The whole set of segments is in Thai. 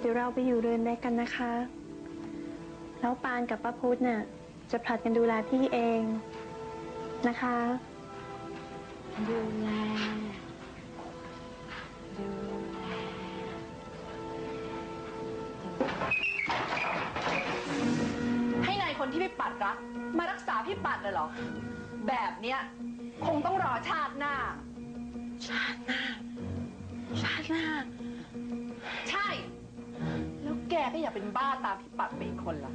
ดี๋ยวเราไปอยู่เรือนเล็กกันนะคะแล้วปานกับป้าพุธเนี่ยจะผลัดกันดูแลพี่เองนะคะดูแลให้นายคนที่พี่ปัดรักมารักษาพี่ปัดเลยเหรอแบบเนี้ยคงต้องรอชาติหน้าใช่แล้วแกก็อย่าเป็นบ้าตามพี่ปัดไปอีกคนละ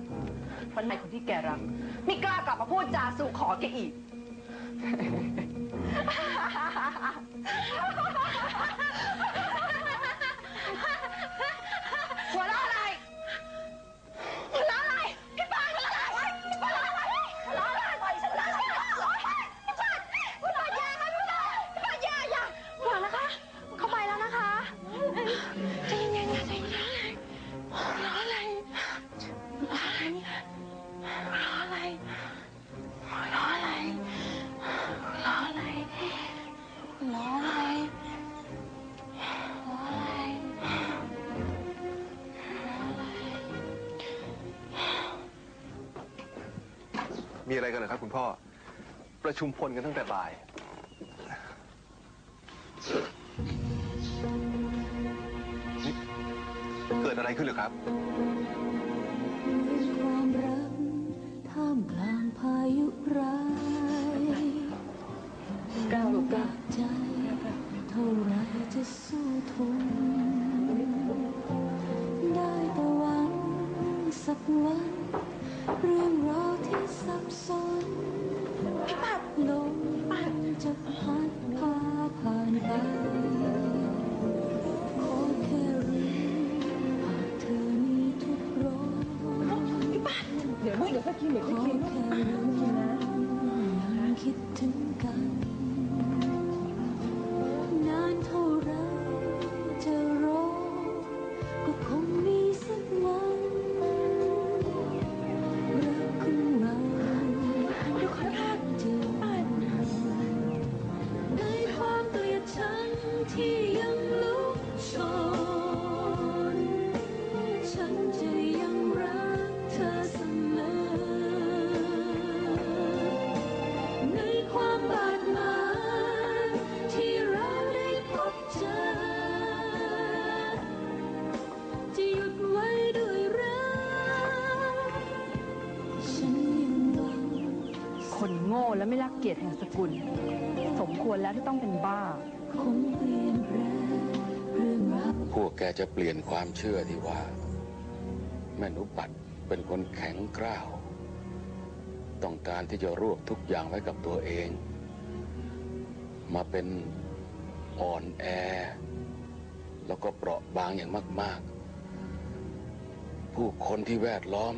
เพราะนายคนที่แกรักไม่กล้ากลับมาพูดจาสู่ขอแกอีกหัวเราะอะไรพี่ปานหัวเราะอะไรพี่ปานหัวเราะอะไรปล่อยฉันนะพี่ปานอย่าค่ะพี่ปานอย่าหัวนะคะเข้าไปแล้วนะคะใจเย็นๆใจเย็นๆหัวเราะอะไรมีอะไรกันเหรอครับคุณพ่อประชุมพลกันตั้งแต่บ่ายเกิดอะไรขึ้นหรือครับความรักท่ามกลางพายุร้ายก้าวลูกก้าวใจเท่าไรจะสู้ทนได้แต่หวังสักวันเรื่องราวที่สับสนลมจะพัดพาผ่านไปขอแค่รู้หากเธอมีทุกร้อนเดี๋ยวสักทีขอแค่รู้ยังคิดถึงกันนานเท่าไรจะรอก็คงมีสักวันรักของเราดูค่อนข้างจริงในความเกลียดชังที่ยังลุกโชนฉันจะยังรักเธอเสมอในความบาดหมางที่เราได้พบเจอจะหยุดไว้ด้วยรักฉันยังหวังคนโง่และไม่รักเกียรติแห่งสกุลสมควรแล้วที่ต้องเป็นบ้าคงเปลี่ยนแปลงเรื่องราวพวกแกจะเปลี่ยนความเชื่อที่ว่าแม่หนูปัดเป็นคนแข็งกร้าวต้องการที่จะรวบทุกอย่างไว้กับตัวเองมาเป็นอ่อนแอแล้วก็เปราะบางอย่างมากๆผู้คนที่แวดล้อม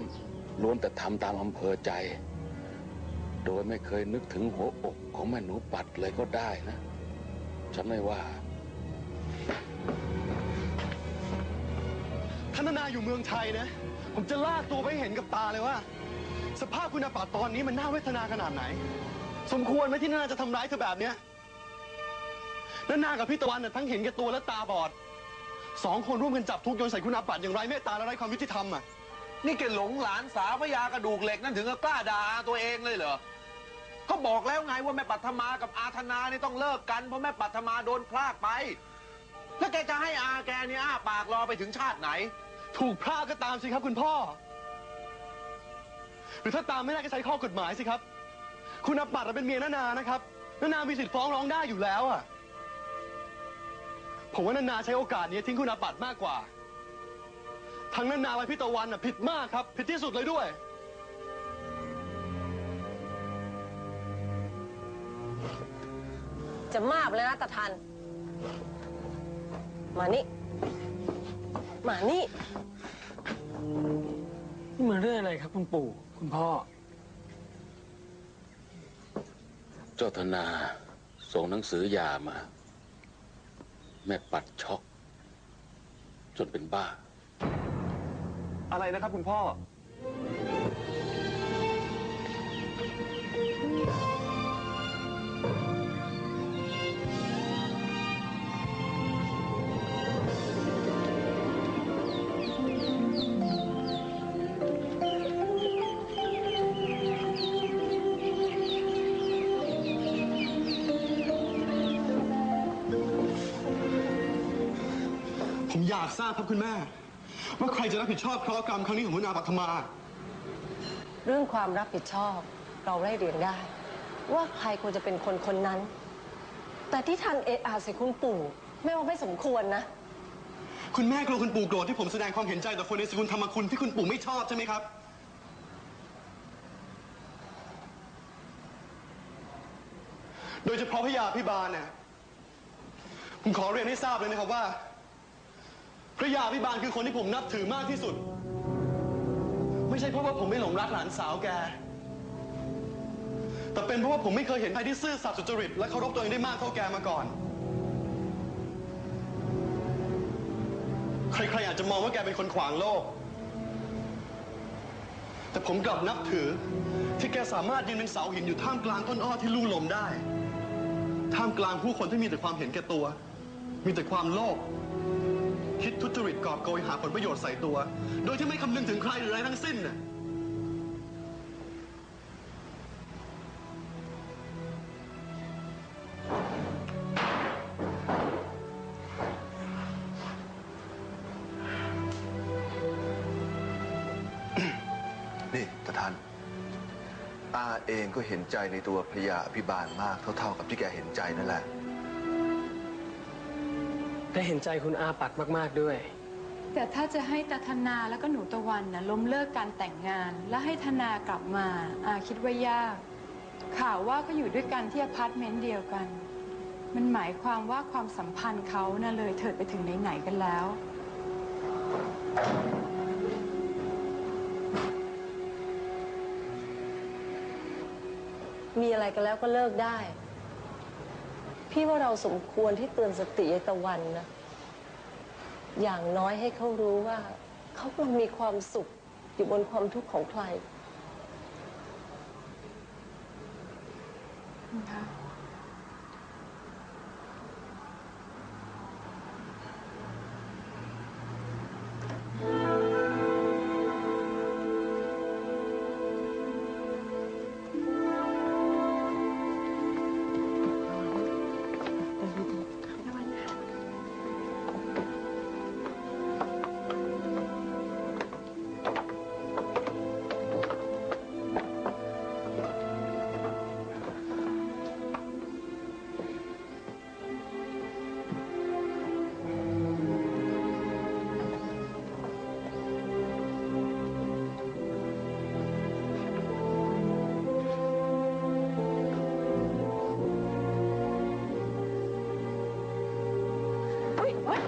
ล้วนแต่ทำตามอำเภอใจโดยไม่เคยนึกถึงหัวอกของแม่หนูปัดเลยก็ได้นะฉันไม่ว่าท่านนาอยู่เมืองไทยนะผมจะลากตัวไปเห็นกับตาเลยว่าสภาพคุณอาปัดตอนนี้มันน่าเวทนาขนาดไหนสมควรไหมที่นาจะทำร้ายเธอแบบเนี้ยนากับพี่ตะวันทั้งเห็นแก่ตัวและตาบอดสองคนร่วมกันจับทุกโยนใส่คุณอาปัดอย่างไรเมตตาและไร้ความยุติธรรมอ่ะนี่แกหลงหลานสาวพญากระดูกเหล็กนั่นถึงกับกล้าด่าตัวเองเลยเหรอก็บอกแล้วไงว่าแม่ปัทมากับอาธนานี่ต้องเลิกกันเพราะแม่ปัทมาโดนพรากไปแล้วแกจะให้อาแกนี่อ้าปากรอไปถึงชาติไหนถูกพรากก็ตามสิครับคุณพ่อหรือถ้าตามไม่ได้ก็ใช้ข้อกฎหมายสิครับคุณอาปัดเป็นเมียนานะครับนามีสิทธิ์ฟ้องร้องได้อยู่แล้วอ่ะผมว่านาใช้โอกาสนี้ทิ้งคุณอาปัดมากกว่าทั้งนาและพี่ตะวันผิดมากครับผิดที่สุดเลยด้วยจะมากเลยนะตาทันมานี่นี่มันเรื่องอะไรครับคุณปู่คุณพ่อเจ้าธนาส่งหนังสือหย่ามาแม่ปัดช็อกจนเป็นบ้าอะไรนะครับคุณพ่อ อยากทราบครับคุณแม่ ว่าใครจะรับผิดชอบเคราะห์กรรมครั้งนี้ของคุณอาปัทมา เรื่องความรับผิดชอบเราไล่เรียงได้ ว่าใครควรจะเป็นคนคนนั้น แต่ที่ทันเอะอาใส่คุณปู่แม่ว่าไม่สมควรนะ คุณแม่กลัวคุณปู่โกรธที่ผมแสดงความเห็นใจต่อคนในสกุลธรรมคุณที่คุณปู่ไม่ชอบใช่ไหมครับ โดยเฉพาะพระยาพิบาลเนี่ยผมขอเรียนให้ทราบเลยนะครับว่าพระยาพิบาลคือคนที่ผมนับถือมากที่สุด ไม่ใช่เพราะว่าผมไม่หลงรักหลานสาวแก แต่เป็นเพราะว่าผมไม่เคยเห็นใครที่ซื่อสัตย์สุจริตและเคารพตัวเองได้มากเท่าแกมาก่อน ใครๆอาจจะมองว่าแกเป็นคนขวางโลก แต่ผมกลับนับถือที่แกสามารถยืนเป็นเสาหินอยู่ท่ามกลางต้นอ้อที่ลู่ลมได้ ท่ามกลางผู้คนที่มีแต่ความเห็นแก่ตัว มีแต่ความโลภ คิดทุจริตกอบโกยหาผลประโยชน์ใส่ตัว โดยที่ไม่คำนึงถึงใครหรืออะไรทั้งสิ้นน่ะนี่ตาท่านอาเองก็เห็นใจในตัวพระยาอภิบาลมากเท่าๆกับที่แกเห็นใจนั่นแหละ ได้เห็นใจคุณอาปัดมากๆด้วย แต่ถ้าจะให้ตาธนาแล้วก็หนูตะวันนะล้มเลิกการแต่งงาน แล้วให้ธนากลับมาอาคิดว่ายาก ข่าวว่าก็อยู่ด้วยกันที่อพาร์ตเมนต์เดียวกัน มันหมายความว่าความสัมพันธ์เขาน่ะเลยเถิดไปถึงไหนๆกันแล้ว มีอะไรกันแล้วก็เลิกได้ พี่ว่าเราสมควรที่เตือนสติไอ้ตะวันนะ อย่างน้อยให้เขารู้ว่า เขากำลังมีความสุขอยู่บนความทุกข์ของใคร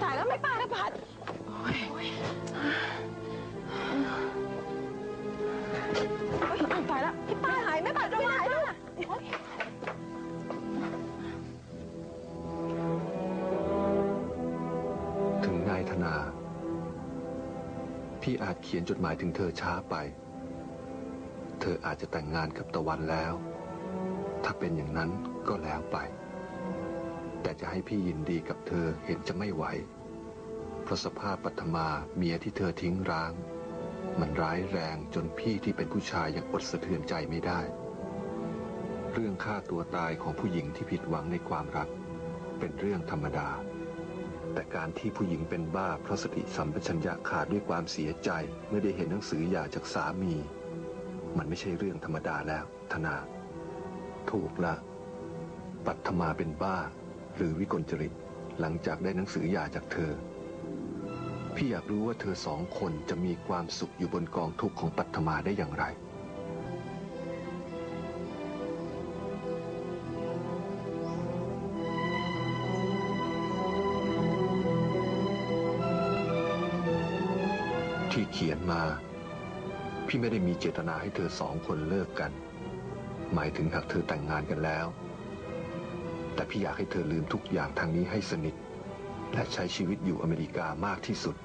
ตายแล้วไม่ป้านะพัดตายแล้วพี่ป้าหายไม่ป้าจะหายแล้วนะ ถึงนายธนา พี่อาจเขียนจดหมายถึงเธอช้าไป เธออาจจะแต่งงานกับตะวันแล้ว ถ้าเป็นอย่างนั้นก็แล้วไป แต่จะให้พี่ยินดีกับเธอเห็นจะไม่ไหว เพราะสภาพปัทมาเมียที่เธอทิ้งร้าง มันร้ายแรงจนพี่ที่เป็นผู้ชายยังอดสะเทือนใจไม่ได้ เรื่องฆ่าตัวตายของผู้หญิงที่ผิดหวังในความรักเป็นเรื่องธรรมดา แต่การที่ผู้หญิงเป็นบ้าเพราะสติสัมปชัญญะขาดด้วยความเสียใจเมื่อได้เห็นหนังสือหย่าจากสามี มันไม่ใช่เรื่องธรรมดาแล้วธนา ถูกละปัทมาเป็นบ้าหรือวิกลจริตหลังจากได้หนังสือหย่าจากเธอ พี่อยากรู้ว่าเธอสองคนจะมีความสุขอยู่บนกองทุกข์ของปัทมาได้อย่างไร ที่เขียนมา พี่ไม่ได้มีเจตนาให้เธอสองคนเลิกกัน หมายถึงหากเธอแต่งงานกันแล้ว แต่พี่อยากให้เธอลืมทุกอย่างทางนี้ให้สนิทและใช้ชีวิตอยู่อเมริกามากที่สุด